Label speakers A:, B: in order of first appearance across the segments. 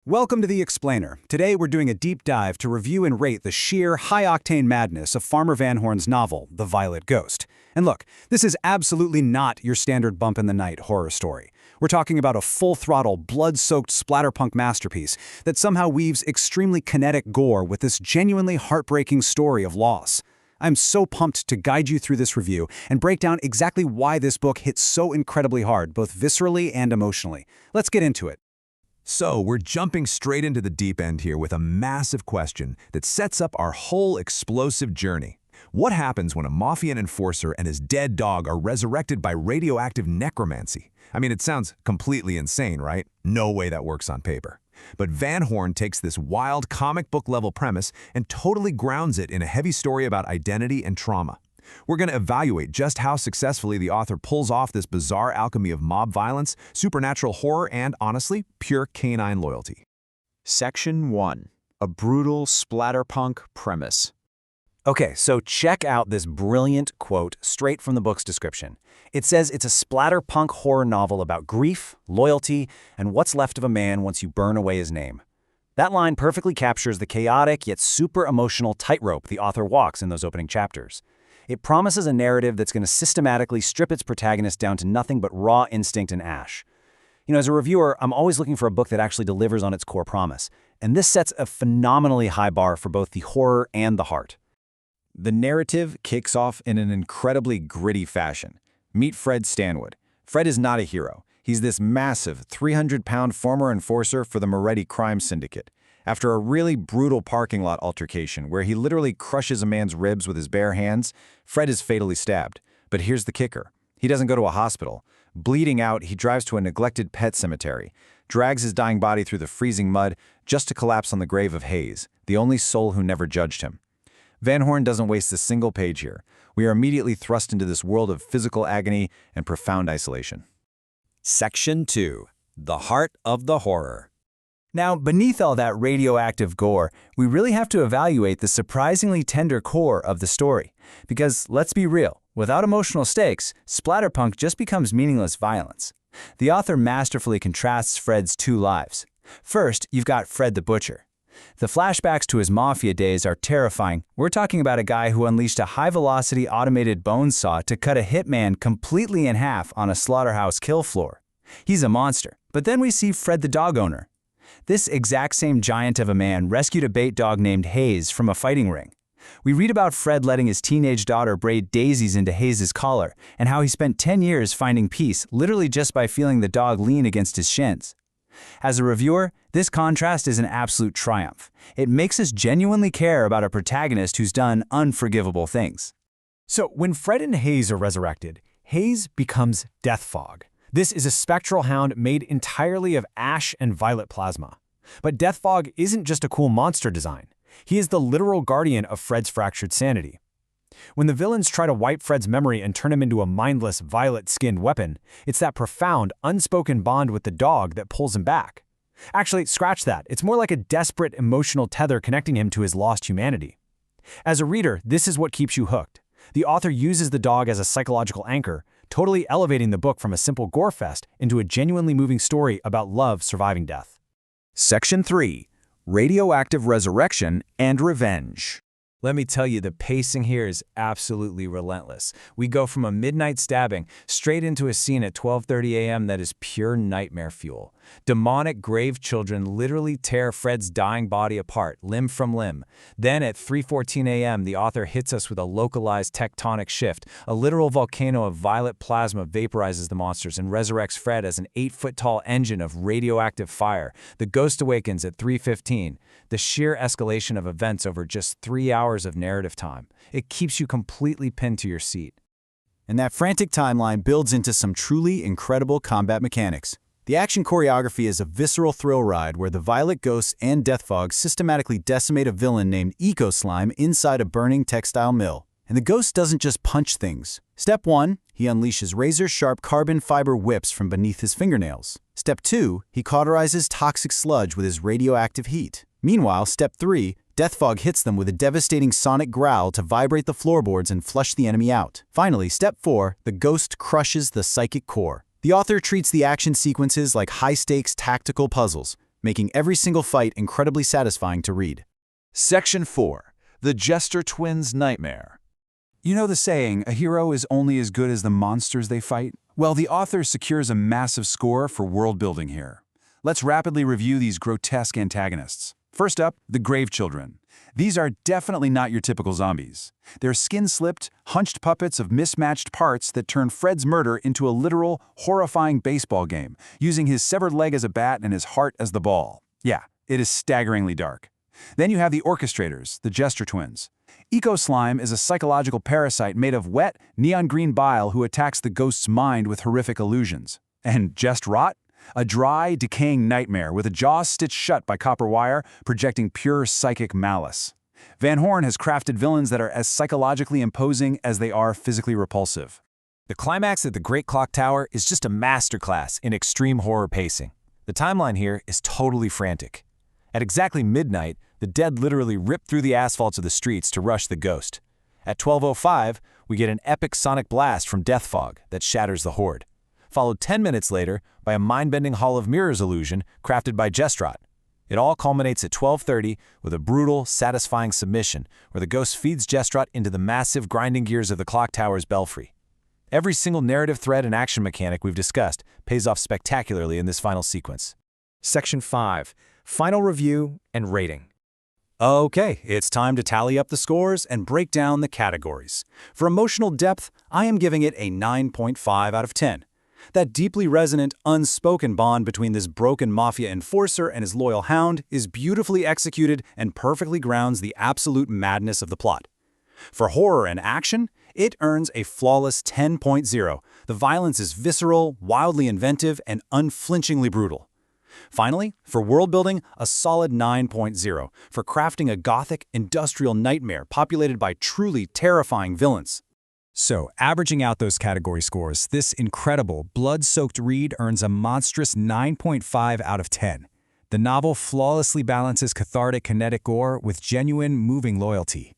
A: Welcome to The Explainer. Today we're doing a deep dive to review and rate the sheer, high-octane madness of Farmer Van Horn's novel, The Violet Ghost. And look, this is absolutely not your standard bump-in-the-night horror story. We're talking about a full-throttle, blood-soaked splatterpunk masterpiece that somehow weaves extremely kinetic gore with this genuinely heartbreaking story of loss. I'm so pumped to guide you through this review and break down exactly why this book hits so incredibly hard, both viscerally and emotionally. Let's get into it.
B: So, we're jumping straight into the deep end here with a massive question that sets up our whole explosive journey. What happens when a Mafian enforcer and his dead dog are resurrected by radioactive necromancy? I mean, it sounds completely insane, right? No way that works on paper. But Van Horn takes this wild comic book level premise and totally grounds it in a heavy story about identity and trauma. We're going to evaluate just how successfully the author pulls off this bizarre alchemy of mob violence, supernatural horror, and, honestly, pure canine loyalty.
C: Section 1. A brutal splatterpunk premise.
A: Okay, so check out this brilliant quote straight from the book's description. It says it's a splatterpunk horror novel about grief, loyalty, and what's left of a man once you burn away his name. That line perfectly captures the chaotic yet super emotional tightrope the author walks in those opening chapters. It promises a narrative that's going to systematically strip its protagonist down to nothing but raw instinct and ash. You know, as a reviewer, I'm always looking for a book that actually delivers on its core promise, and this sets a phenomenally high bar for both the horror and the heart.
C: The narrative kicks off in an incredibly gritty fashion. Meet Fred Stanwood. Fred is not a hero. He's this massive, 300-pound former enforcer for the Moretti crime syndicate. After a really brutal parking lot altercation where he literally crushes a man's ribs with his bare hands, Fred is fatally stabbed. But here's the kicker. He doesn't go to a hospital. Bleeding out, he drives to a neglected pet cemetery, drags his dying body through the freezing mud just to collapse on the grave of Hayes, the only soul who never judged him. Van Horn doesn't waste a single page here. We are immediately thrust into this world of physical agony and profound isolation.
D: Section 2. The Heart of the Horror.
A: Now, beneath all that radioactive gore, we really have to evaluate the surprisingly tender core of the story. Because, let's be real, without emotional stakes, splatterpunk just becomes meaningless violence. The author masterfully contrasts Fred's two lives. First, you've got Fred the Butcher. The flashbacks to his mafia days are terrifying. We're talking about a guy who unleashed a high-velocity automated bone saw to cut a hitman completely in half on a slaughterhouse kill floor. He's a monster. But then we see Fred the dog owner. This exact same giant of a man rescued a bait dog named Hayes from a fighting ring. We read about Fred letting his teenage daughter braid daisies into Hayes' collar and how he spent 10 years finding peace literally just by feeling the dog lean against his shins. As a reviewer, this contrast is an absolute triumph. It makes us genuinely care about a protagonist who's done unforgivable things.
E: So when Fred and Hayes are resurrected, Hayes becomes Death Fog. This is a spectral hound made entirely of ash and violet plasma. But Death Fog isn't just a cool monster design. He is the literal guardian of Fred's fractured sanity. When the villains try to wipe Fred's memory and turn him into a mindless, violet-skinned weapon, it's that profound, unspoken bond with the dog that pulls him back. Actually, scratch that. It's more like a desperate, emotional tether connecting him to his lost humanity. As a reader, this is what keeps you hooked. The author uses the dog as a psychological anchor, totally elevating the book from a simple gore fest into a genuinely moving story about love surviving death.
D: Section 3. Radioactive Resurrection and Revenge.
E: Let me tell you, the pacing here is absolutely relentless. We go from a midnight stabbing straight into a scene at 12:30 a.m. that is pure nightmare fuel. Demonic grave children literally tear Fred's dying body apart, limb from limb. Then at 3:14 a.m., the author hits us with a localized tectonic shift. A literal volcano of violet plasma vaporizes the monsters and resurrects Fred as an 8-foot-tall engine of radioactive fire. The ghost awakens at 3:15. The sheer escalation of events over just 3 hours of narrative time. It keeps you completely pinned to your seat.
A: And that frantic timeline builds into some truly incredible combat mechanics. The action choreography is a visceral thrill ride where the Violet Ghosts and Death Fog systematically decimate a villain named Eco Slime inside a burning textile mill. And the ghost doesn't just punch things. Step 1, he unleashes razor-sharp carbon fiber whips from beneath his fingernails. Step 2, he cauterizes toxic sludge with his radioactive heat. Meanwhile, Step 3, Death Fog hits them with a devastating sonic growl to vibrate the floorboards and flush the enemy out. Finally, Step 4, the ghost crushes the psychic core. The author treats the action sequences like high-stakes tactical puzzles.
C: making every single fight incredibly satisfying to read.
B: Section 4. The Jester Twins' Nightmare. You know the saying, a hero is only as good as the monsters they fight? Well, the author secures a massive score for world building here. Let's rapidly review these grotesque antagonists. First up, the Grave Children. These are definitely not your typical zombies. They're skin-slipped, hunched puppets of mismatched parts that turn Fred's murder into a literal, horrifying baseball game, using his severed leg as a bat and his heart as the ball. Yeah, it is staggeringly dark. Then you have the Orchestrators, the Jester Twins. Eco Slime is a psychological parasite made of wet, neon green bile who attacks the ghost's mind with horrific illusions. And Jest Rot? A dry, decaying nightmare with a jaw stitched shut by copper wire, projecting pure psychic malice. Van Horn has crafted villains that are as psychologically imposing as they are physically repulsive.
D: The climax at the Great Clock Tower is just a masterclass in extreme horror pacing. The timeline here is totally frantic. At exactly midnight, the dead literally rip through the asphalts of the streets to rush the ghost. At 12:05, we get an epic sonic blast from Death Fog that shatters the horde, followed 10 minutes later by a mind-bending Hall of Mirrors illusion crafted by Jest Rot. It all culminates at 12:30 with a brutal, satisfying submission where the ghost feeds Jest Rot into the massive grinding gears of the clock tower's belfry. Every single narrative thread and action mechanic we've discussed pays off spectacularly in this final sequence.
E: Section 5. Final review and rating.
A: Okay, it's time to tally up the scores and break down the categories. For emotional depth, I am giving it a 9.5 out of 10. That deeply resonant, unspoken bond between this broken mafia enforcer and his loyal hound is beautifully executed and perfectly grounds the absolute madness of the plot. For horror and action, it earns a flawless 10.0. The violence is visceral, wildly inventive, and unflinchingly brutal. Finally, for world building, a solid 9.0 for crafting a gothic, industrial nightmare populated by truly terrifying villains.
B: So, averaging out those category scores, this incredible, blood-soaked read earns a monstrous 9.5 out of 10. The novel flawlessly balances cathartic, kinetic gore with genuine, moving loyalty.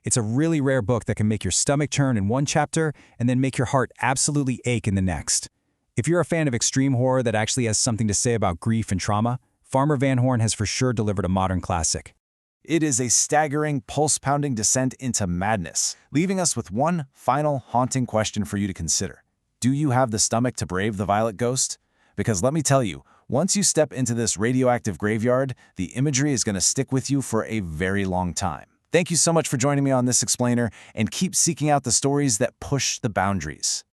B: It's a really rare book that can make your stomach churn in one chapter and then make your heart absolutely ache in the next. If you're a fan of extreme horror that actually has something to say about grief and trauma, Farmer Van Horn has for sure delivered a modern classic.
D: It is a staggering, pulse-pounding descent into madness, leaving us with one final, haunting question for you to consider. Do you have the stomach to brave the Violet Ghost? Because let me tell you, once you step into this radioactive graveyard, the imagery is going to stick with you for a very long time. Thank you so much for joining me on this explainer, and keep seeking out the stories that push the boundaries.